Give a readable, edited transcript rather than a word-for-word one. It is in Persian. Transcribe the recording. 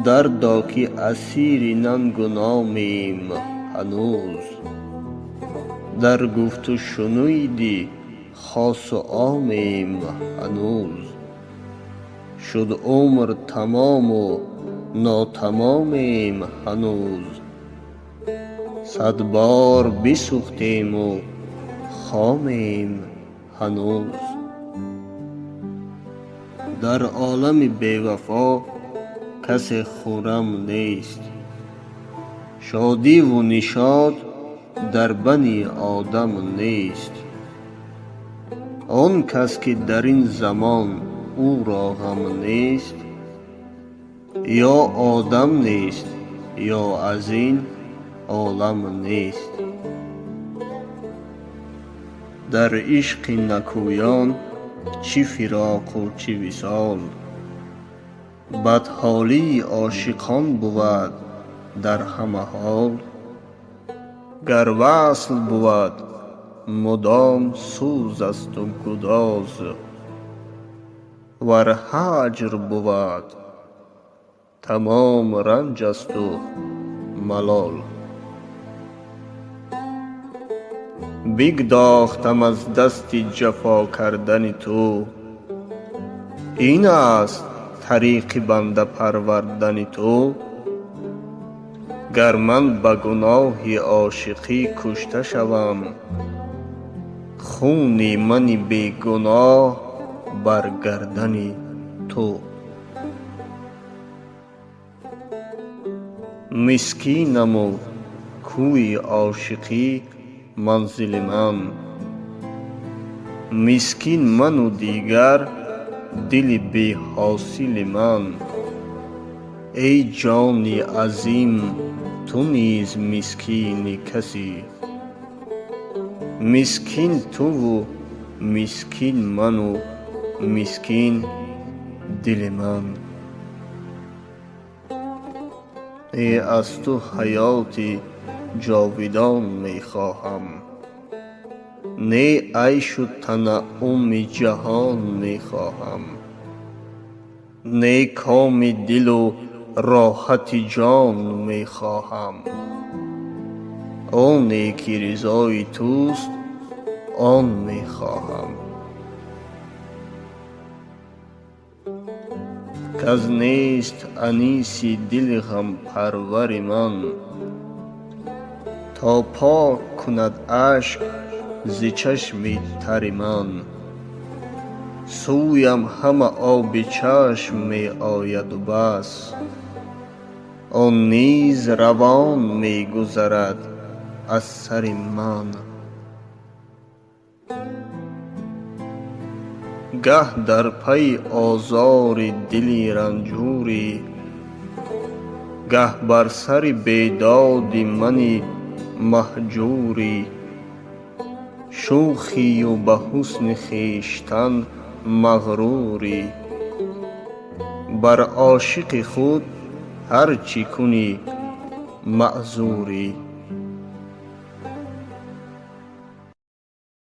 دردا که اسیر ننگ و نامیم هنوز. در گفت و شنودی خاص و عامیم هنوز. شد عمر تمام و ناتمامیم هنوز. 100 بار بسوختیم و خامیم هنوز. در عالم بی وفا کسی خرم نیست. شادی و نشاط در بنی آدم نیست. آن کس که در این زمان او را غم نیست، یا آدم نیست یا از این عالم نیست. در عشق نکویان چه فراق و چه وصال. بدحالی عاشقان بود در همه حال. گر وصل بود مدام سوز است و گداز. ور هجر بود تمام رنج است و ملال. بگداختم از دست جفا کردن تو. این است طریق بنده پروردن تو. گر من به گناه عاشقی کشته شوم، خون من بی گناه بر گردن تو. مسکینم و کوی عاشقی منزل من. مسکین من و دیگر دل بی حاصل من. ای جان عظیم تو نیز مسکین کسی. مسکین تو و مسکین من و مسکین دل من. ای از تو حیات جاودان می خواهم. نه عیش و تنعم جهان می خواهم. نه کام دل و راحت جان می خواهم. آنی که رضای توست آن می خواهم. کز نیست انیس دل غم پرور من. تا پاک کند اشک ز چشم تر من. سویم همه آب چشم می آید و بس. آن نیز روان می گذرد از سر من. گه در پی آزار دل رنجوری. گه بر سر بیداد من مهجوری. شوخی و به حسن خویشتن مغروری. بر عاشق خود هر چه کنی معذوری.